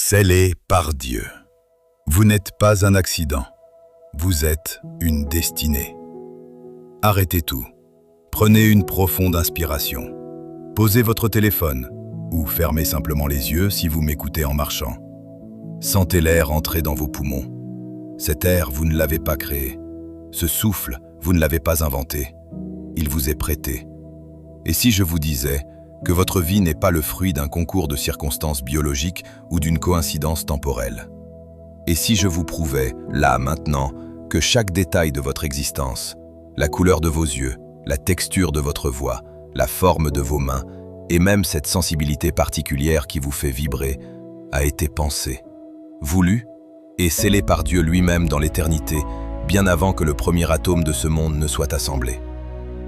Scellé par Dieu. Vous n'êtes pas un accident. Vous êtes une destinée. Arrêtez tout. Prenez une profonde inspiration. Posez votre téléphone ou fermez simplement les yeux si vous m'écoutez en marchant. Sentez l'air entrer dans vos poumons. Cet air, vous ne l'avez pas créé. Ce souffle, vous ne l'avez pas inventé. Il vous est prêté. Et si je vous disais que votre vie n'est pas le fruit d'un concours de circonstances biologiques ou d'une coïncidence temporelle? Et si je vous prouvais, là, maintenant, que chaque détail de votre existence, la couleur de vos yeux, la texture de votre voix, la forme de vos mains, et même cette sensibilité particulière qui vous fait vibrer, a été pensée, voulue et scellée par Dieu lui-même dans l'éternité, bien avant que le premier atome de ce monde ne soit assemblé?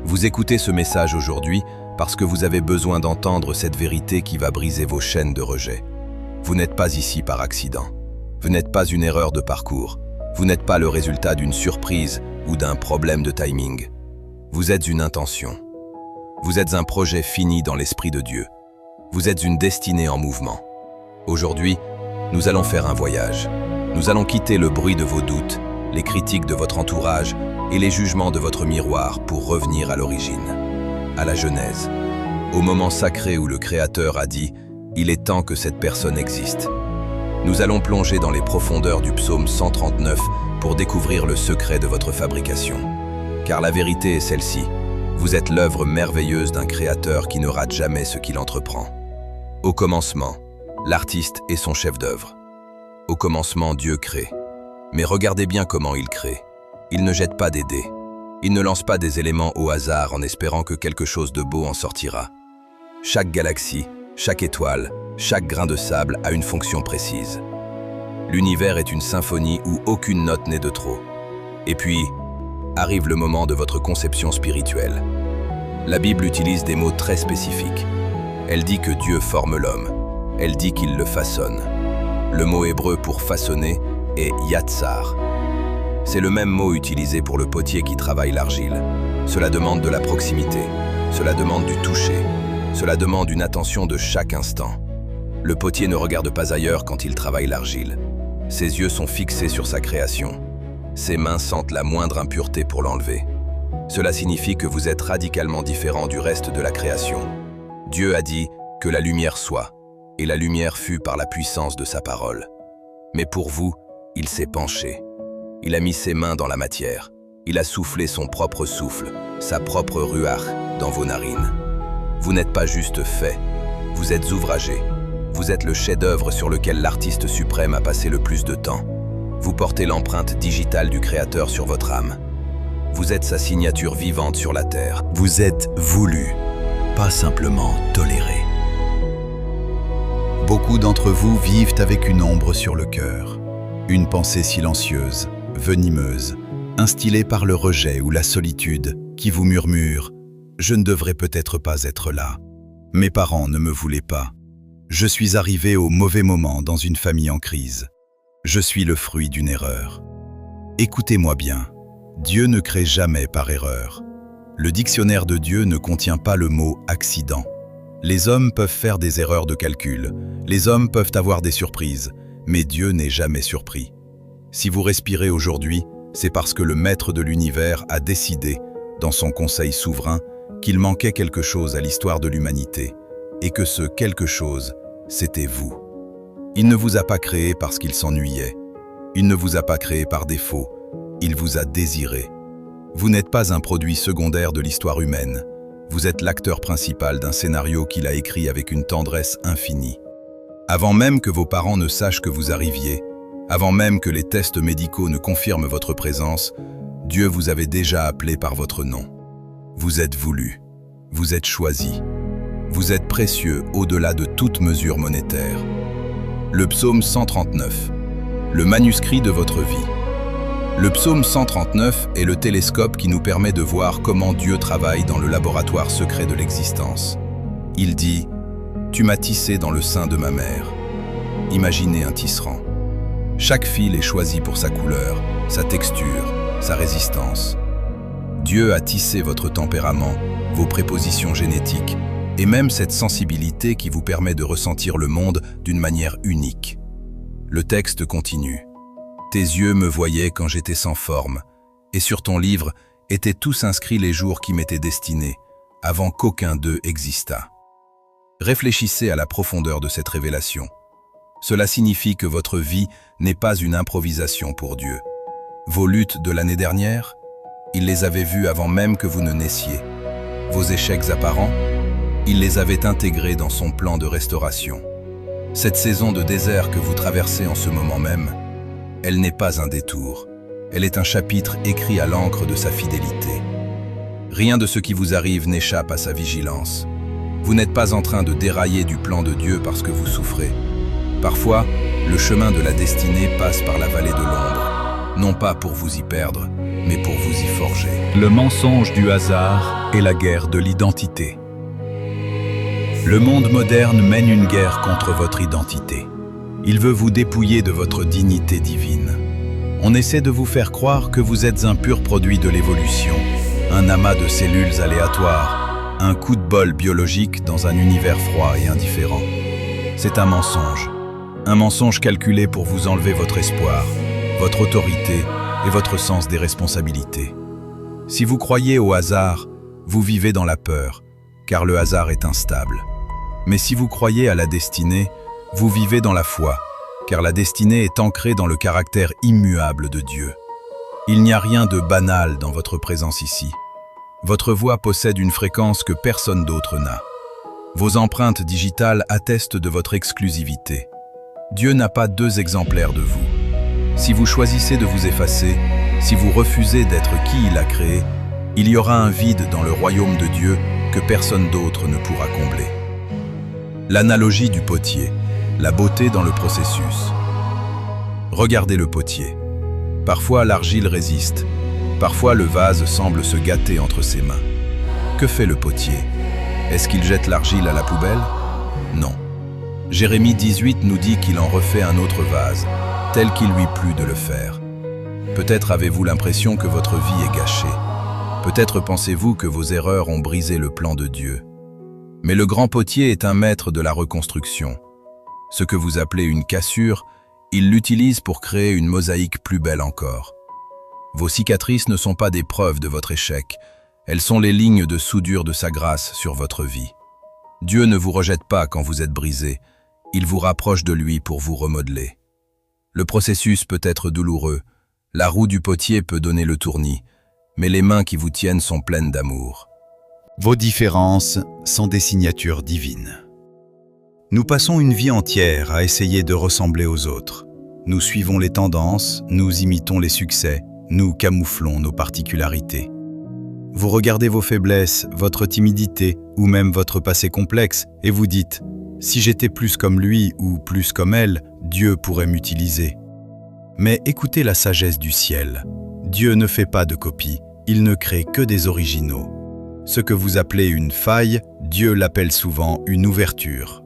Vous écoutez ce message aujourd'hui parce que vous avez besoin d'entendre cette vérité qui va briser vos chaînes de rejet. Vous n'êtes pas ici par accident. Vous n'êtes pas une erreur de parcours. Vous n'êtes pas le résultat d'une surprise ou d'un problème de timing. Vous êtes une intention. Vous êtes un projet fini dans l'Esprit de Dieu. Vous êtes une destinée en mouvement. Aujourd'hui, nous allons faire un voyage. Nous allons quitter le bruit de vos doutes, les critiques de votre entourage et les jugements de votre miroir pour revenir à l'origine, à la Genèse, au moment sacré où le Créateur a dit « Il est temps que cette personne existe ». Nous allons plonger dans les profondeurs du psaume 139 pour découvrir le secret de votre fabrication. Car la vérité est celle-ci, vous êtes l'œuvre merveilleuse d'un Créateur qui ne rate jamais ce qu'il entreprend. Au commencement, l'artiste est son chef-d'œuvre. Au commencement, Dieu crée. Mais regardez bien comment il crée. Il ne jette pas des dés. Il ne lance pas des éléments au hasard en espérant que quelque chose de beau en sortira. Chaque galaxie, chaque étoile, chaque grain de sable a une fonction précise. L'univers est une symphonie où aucune note n'est de trop. Et puis, arrive le moment de votre conception spirituelle. La Bible utilise des mots très spécifiques. Elle dit que Dieu forme l'homme. Elle dit qu'il le façonne. Le mot hébreu pour façonner est yatsar. C'est le même mot utilisé pour le potier qui travaille l'argile. Cela demande de la proximité. Cela demande du toucher. Cela demande une attention de chaque instant. Le potier ne regarde pas ailleurs quand il travaille l'argile. Ses yeux sont fixés sur sa création. Ses mains sentent la moindre impureté pour l'enlever. Cela signifie que vous êtes radicalement différent du reste de la création. Dieu a dit que la lumière soit, et la lumière fut par la puissance de sa parole. Mais pour vous, il s'est penché. Il a mis ses mains dans la matière. Il a soufflé son propre souffle, sa propre ruach, dans vos narines. Vous n'êtes pas juste fait, vous êtes ouvragé. Vous êtes le chef-d'œuvre sur lequel l'artiste suprême a passé le plus de temps. Vous portez l'empreinte digitale du Créateur sur votre âme. Vous êtes sa signature vivante sur la terre. Vous êtes voulu, pas simplement toléré. Beaucoup d'entre vous vivent avec une ombre sur le cœur, une pensée silencieuse, venimeuse, instillée par le rejet ou la solitude, qui vous murmure « Je ne devrais peut-être pas être là. Mes parents ne me voulaient pas. Je suis arrivé au mauvais moment dans une famille en crise. Je suis le fruit d'une erreur. » Écoutez-moi bien, Dieu ne crée jamais par erreur. Le dictionnaire de Dieu ne contient pas le mot « accident ». Les hommes peuvent faire des erreurs de calcul, les hommes peuvent avoir des surprises, mais Dieu n'est jamais surpris. Si vous respirez aujourd'hui, c'est parce que le Maître de l'univers a décidé, dans son conseil souverain, qu'il manquait quelque chose à l'histoire de l'humanité, et que ce quelque chose, c'était vous. Il ne vous a pas créé parce qu'il s'ennuyait. Il ne vous a pas créé par défaut. Il vous a désiré. Vous n'êtes pas un produit secondaire de l'histoire humaine. Vous êtes l'acteur principal d'un scénario qu'il a écrit avec une tendresse infinie. Avant même que vos parents ne sachent que vous arriviez, avant même que les tests médicaux ne confirment votre présence, Dieu vous avait déjà appelé par votre nom. Vous êtes voulu. Vous êtes choisi. Vous êtes précieux au-delà de toute mesure monétaire. Le psaume 139, le manuscrit de votre vie. Le psaume 139 est le télescope qui nous permet de voir comment Dieu travaille dans le laboratoire secret de l'existence. Il dit « Tu m'as tissé dans le sein de ma mère ». Imaginez un tisserand. Chaque fil est choisi pour sa couleur, sa texture, sa résistance. Dieu a tissé votre tempérament, vos prépositions génétiques, et même cette sensibilité qui vous permet de ressentir le monde d'une manière unique. Le texte continue. Tes yeux me voyaient quand j'étais sans forme, et sur ton livre étaient tous inscrits les jours qui m'étaient destinés, avant qu'aucun d'eux existât. Réfléchissez à la profondeur de cette révélation. Cela signifie que votre vie n'est pas une improvisation pour Dieu. Vos luttes de l'année dernière, il les avait vues avant même que vous ne naissiez. Vos échecs apparents, il les avait intégrés dans son plan de restauration. Cette saison de désert que vous traversez en ce moment même, elle n'est pas un détour. Elle est un chapitre écrit à l'encre de sa fidélité. Rien de ce qui vous arrive n'échappe à sa vigilance. Vous n'êtes pas en train de dérailler du plan de Dieu parce que vous souffrez. Parfois, le chemin de la destinée passe par la vallée de l'ombre, non pas pour vous y perdre, mais pour vous y forger. Le mensonge du hasard et la guerre de l'identité. Le monde moderne mène une guerre contre votre identité. Il veut vous dépouiller de votre dignité divine. On essaie de vous faire croire que vous êtes un pur produit de l'évolution, un amas de cellules aléatoires, un coup de bol biologique dans un univers froid et indifférent. C'est un mensonge calculé pour vous enlever votre espoir, votre autorité et votre sens des responsabilités. Si vous croyez au hasard, vous vivez dans la peur, car le hasard est instable. Mais si vous croyez à la destinée, vous vivez dans la foi, car la destinée est ancrée dans le caractère immuable de Dieu. Il n'y a rien de banal dans votre présence ici. Votre voix possède une fréquence que personne d'autre n'a. Vos empreintes digitales attestent de votre exclusivité. Dieu n'a pas deux exemplaires de vous. Si vous choisissez de vous effacer, si vous refusez d'être qui il a créé, il y aura un vide dans le royaume de Dieu que personne d'autre ne pourra combler. L'analogie du potier, la beauté dans le processus. Regardez le potier. Parfois l'argile résiste, parfois le vase semble se gâter entre ses mains. Que fait le potier? Est-ce qu'il jette l'argile à la poubelle? Non. Jérémie 18 nous dit qu'il en refait un autre vase, tel qu'il lui plut de le faire. Peut-être avez-vous l'impression que votre vie est gâchée. Peut-être pensez-vous que vos erreurs ont brisé le plan de Dieu. Mais le grand potier est un maître de la reconstruction. Ce que vous appelez une cassure, il l'utilise pour créer une mosaïque plus belle encore. Vos cicatrices ne sont pas des preuves de votre échec, elles sont les lignes de soudure de sa grâce sur votre vie. Dieu ne vous rejette pas quand vous êtes brisé, il vous rapproche de lui pour vous remodeler. Le processus peut être douloureux, la roue du potier peut donner le tournis, mais les mains qui vous tiennent sont pleines d'amour. Vos différences sont des signatures divines. Nous passons une vie entière à essayer de ressembler aux autres. Nous suivons les tendances, nous imitons les succès, nous camouflons nos particularités. Vous regardez vos faiblesses, votre timidité ou même votre passé complexe et vous dites « Si j'étais plus comme lui ou plus comme elle, Dieu pourrait m'utiliser. » Mais écoutez la sagesse du ciel. Dieu ne fait pas de copies, il ne crée que des originaux. Ce que vous appelez une faille, Dieu l'appelle souvent une ouverture.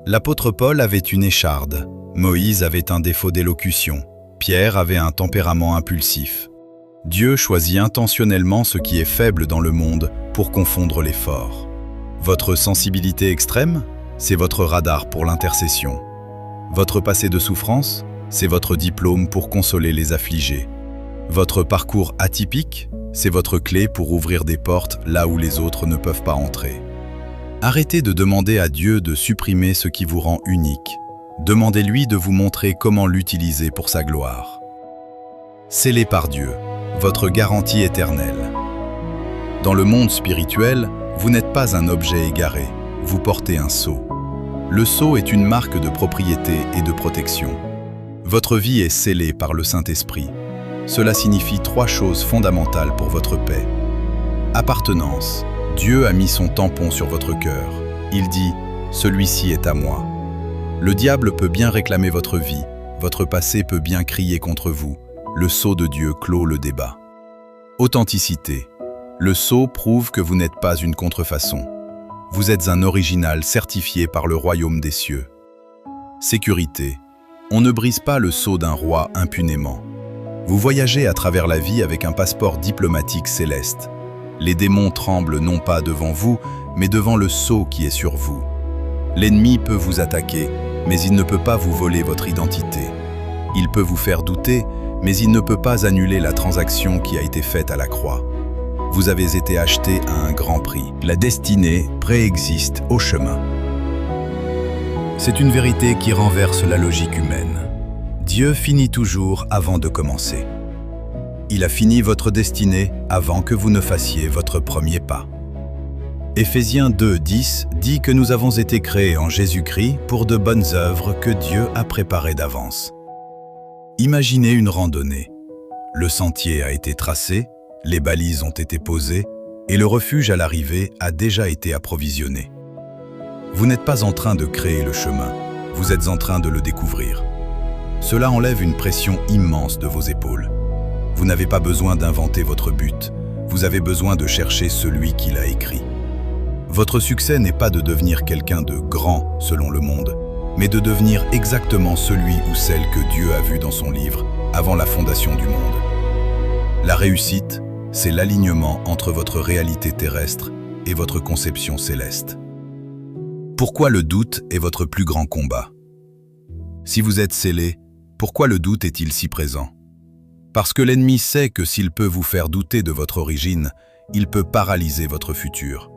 L'apôtre Paul avait une écharde, Moïse avait un défaut d'élocution, Pierre avait un tempérament impulsif. Dieu choisit intentionnellement ce qui est faible dans le monde pour confondre les forts. Votre sensibilité extrême, c'est votre radar pour l'intercession. Votre passé de souffrance, c'est votre diplôme pour consoler les affligés. Votre parcours atypique, c'est votre clé pour ouvrir des portes là où les autres ne peuvent pas entrer. Arrêtez de demander à Dieu de supprimer ce qui vous rend unique. Demandez-lui de vous montrer comment l'utiliser pour sa gloire. Scellé par Dieu, votre garantie éternelle. Dans le monde spirituel, vous n'êtes pas un objet égaré, vous portez un sceau. Le sceau est une marque de propriété et de protection. Votre vie est scellée par le Saint-Esprit. Cela signifie 3 choses fondamentales pour votre paix. Appartenance. Dieu a mis son tampon sur votre cœur. Il dit « Celui-ci est à moi ». Le diable peut bien réclamer votre vie, votre passé peut bien crier contre vous. Le sceau de Dieu clôt le débat. Authenticité. Le sceau prouve que vous n'êtes pas une contrefaçon. Vous êtes un original certifié par le royaume des cieux. Sécurité. On ne brise pas le sceau d'un roi impunément. Vous voyagez à travers la vie avec un passeport diplomatique céleste. Les démons tremblent non pas devant vous, mais devant le sceau qui est sur vous. L'ennemi peut vous attaquer, mais il ne peut pas vous voler votre identité. Il peut vous faire douter, mais il ne peut pas annuler la transaction qui a été faite à la croix. Vous avez été acheté à un grand prix. La destinée préexiste au chemin. C'est une vérité qui renverse la logique humaine. Dieu finit toujours avant de commencer. Il a fini votre destinée avant que vous ne fassiez votre premier pas. Éphésiens 2:10 dit que nous avons été créés en Jésus-Christ pour de bonnes œuvres que Dieu a préparées d'avance. Imaginez une randonnée. Le sentier a été tracé, les balises ont été posées et le refuge à l'arrivée a déjà été approvisionné. Vous n'êtes pas en train de créer le chemin, vous êtes en train de le découvrir. Cela enlève une pression immense de vos épaules. Vous n'avez pas besoin d'inventer votre but, vous avez besoin de chercher celui qui l'a écrit. Votre succès n'est pas de devenir quelqu'un de grand selon le monde, mais de devenir exactement celui ou celle que Dieu a vu dans son livre avant la fondation du monde. La réussite, c'est l'alignement entre votre réalité terrestre et votre conception céleste. Pourquoi le doute est votre plus grand combat? Si vous êtes scellé, pourquoi le doute est-il si présent? Parce que l'ennemi sait que s'il peut vous faire douter de votre origine, il peut paralyser votre futur.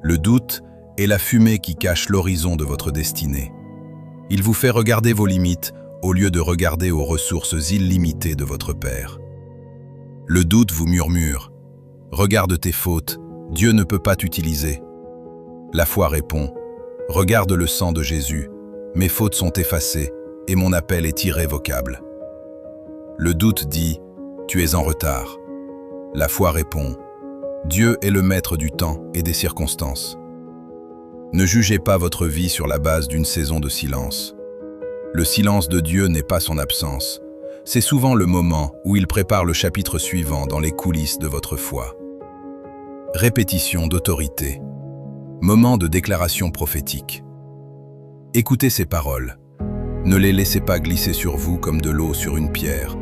Le doute est la fumée qui cache l'horizon de votre destinée. Il vous fait regarder vos limites au lieu de regarder aux ressources illimitées de votre Père. Le doute vous murmure « Regarde tes fautes, Dieu ne peut pas t'utiliser. » La foi répond « Regarde le sang de Jésus, mes fautes sont effacées et mon appel est irrévocable. » Le doute dit « Tu es en retard. » La foi répond « Dieu est le maître du temps et des circonstances. » Ne jugez pas votre vie sur la base d'une saison de silence. Le silence de Dieu n'est pas son absence. C'est souvent le moment où il prépare le chapitre suivant dans les coulisses de votre foi. Répétition d'autorité. Moment de déclaration prophétique. Écoutez ces paroles. Ne les laissez pas glisser sur vous comme de l'eau sur une pierre.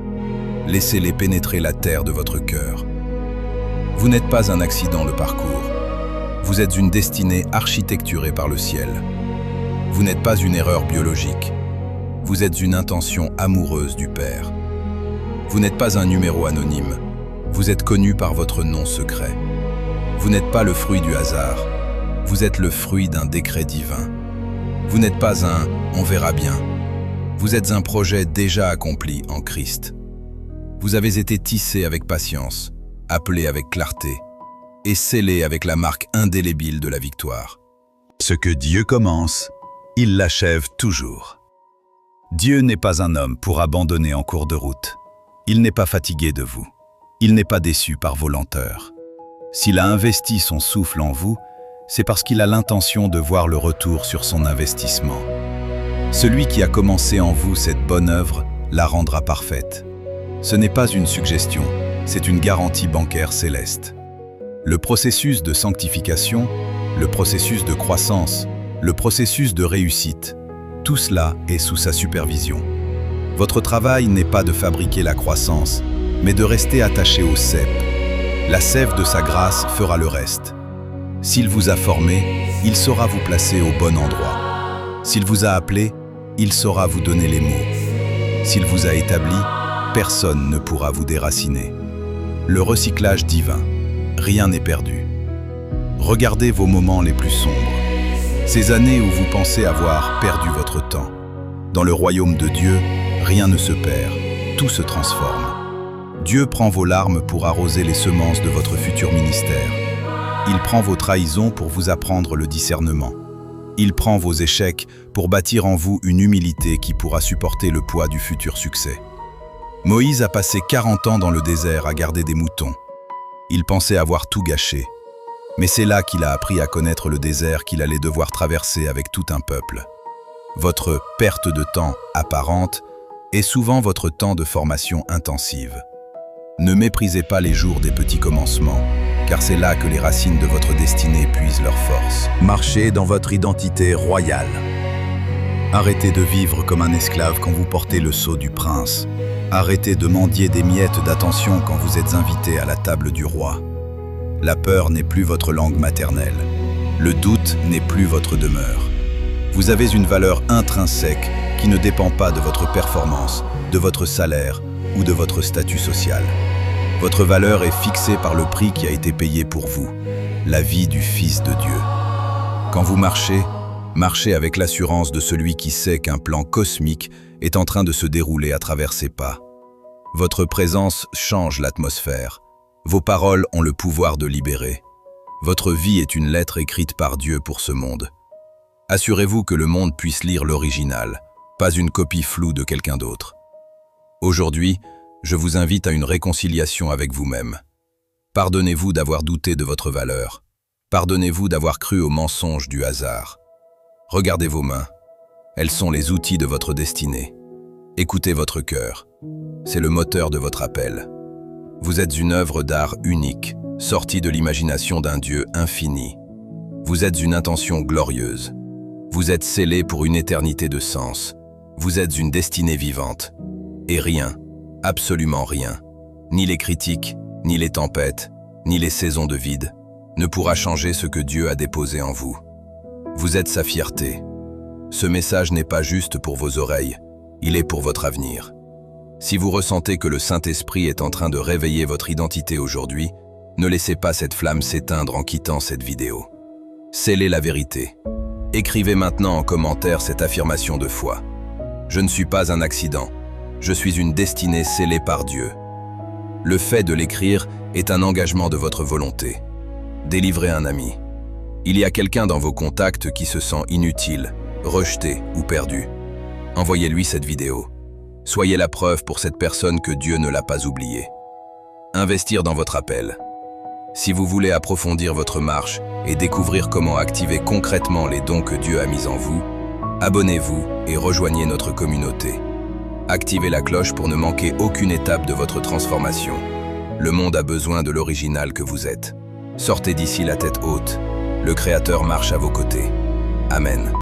Laissez-les pénétrer la terre de votre cœur. Vous n'êtes pas un accident le parcours. Vous êtes une destinée architecturée par le ciel. Vous n'êtes pas une erreur biologique. Vous êtes une intention amoureuse du Père. Vous n'êtes pas un numéro anonyme. Vous êtes connu par votre nom secret. Vous n'êtes pas le fruit du hasard. Vous êtes le fruit d'un décret divin. Vous n'êtes pas un « on verra bien ». Vous êtes un projet déjà accompli en Christ. Vous avez été tissé avec patience, appelé avec clarté, et scellé avec la marque indélébile de la victoire. Ce que Dieu commence, il l'achève toujours. Dieu n'est pas un homme pour abandonner en cours de route. Il n'est pas fatigué de vous. Il n'est pas déçu par vos lenteurs. S'il a investi son souffle en vous, c'est parce qu'il a l'intention de voir le retour sur son investissement. Celui qui a commencé en vous cette bonne œuvre la rendra parfaite. Ce n'est pas une suggestion, c'est une garantie bancaire céleste. Le processus de sanctification, le processus de croissance, le processus de réussite, tout cela est sous sa supervision. Votre travail n'est pas de fabriquer la croissance, mais de rester attaché au cep. La sève de sa grâce fera le reste. S'il vous a formé, il saura vous placer au bon endroit. S'il vous a appelé, il saura vous donner les mots. S'il vous a établi, personne ne pourra vous déraciner. Le recyclage divin. Rien n'est perdu. Regardez vos moments les plus sombres. Ces années où vous pensez avoir perdu votre temps. Dans le royaume de Dieu, rien ne se perd, tout se transforme. Dieu prend vos larmes pour arroser les semences de votre futur ministère. Il prend vos trahisons pour vous apprendre le discernement. Il prend vos échecs pour bâtir en vous une humilité qui pourra supporter le poids du futur succès. Moïse a passé 40 ans dans le désert à garder des moutons. Il pensait avoir tout gâché. Mais c'est là qu'il a appris à connaître le désert qu'il allait devoir traverser avec tout un peuple. Votre perte de temps apparente est souvent votre temps de formation intensive. Ne méprisez pas les jours des petits commencements, car c'est là que les racines de votre destinée puisent leur force. Marchez dans votre identité royale. Arrêtez de vivre comme un esclave quand vous portez le sceau du prince. Arrêtez de mendier des miettes d'attention quand vous êtes invité à la table du roi. La peur n'est plus votre langue maternelle. Le doute n'est plus votre demeure. Vous avez une valeur intrinsèque qui ne dépend pas de votre performance, de votre salaire ou de votre statut social. Votre valeur est fixée par le prix qui a été payé pour vous, la vie du Fils de Dieu. Quand vous marchez, marchez avec l'assurance de celui qui sait qu'un plan cosmique est en train de se dérouler à travers ses pas. Votre présence change l'atmosphère. Vos paroles ont le pouvoir de libérer. Votre vie est une lettre écrite par Dieu pour ce monde. Assurez-vous que le monde puisse lire l'original, pas une copie floue de quelqu'un d'autre. Aujourd'hui, je vous invite à une réconciliation avec vous-même. Pardonnez-vous d'avoir douté de votre valeur. Pardonnez-vous d'avoir cru aux mensonges du hasard. Regardez vos mains. Elles sont les outils de votre destinée. Écoutez votre cœur. C'est le moteur de votre appel. Vous êtes une œuvre d'art unique, sortie de l'imagination d'un Dieu infini. Vous êtes une intention glorieuse. Vous êtes scellé pour une éternité de sens. Vous êtes une destinée vivante. Et rien, absolument rien, ni les critiques, ni les tempêtes, ni les saisons de vide, ne pourra changer ce que Dieu a déposé en vous. Vous êtes sa fierté. Ce message n'est pas juste pour vos oreilles, il est pour votre avenir. Si vous ressentez que le Saint-Esprit est en train de réveiller votre identité aujourd'hui, ne laissez pas cette flamme s'éteindre en quittant cette vidéo. Scellez la vérité. Écrivez maintenant en commentaire cette affirmation de foi. Je ne suis pas un accident. Je suis une destinée scellée par Dieu. Le fait de l'écrire est un engagement de votre volonté. Délivrez un ami. Il y a quelqu'un dans vos contacts qui se sent inutile, rejeté ou perdu. Envoyez-lui cette vidéo. Soyez la preuve pour cette personne que Dieu ne l'a pas oubliée. Investir dans votre appel. Si vous voulez approfondir votre marche et découvrir comment activer concrètement les dons que Dieu a mis en vous, abonnez-vous et rejoignez notre communauté. Activez la cloche pour ne manquer aucune étape de votre transformation. Le monde a besoin de l'original que vous êtes. Sortez d'ici la tête haute. Le Créateur marche à vos côtés. Amen.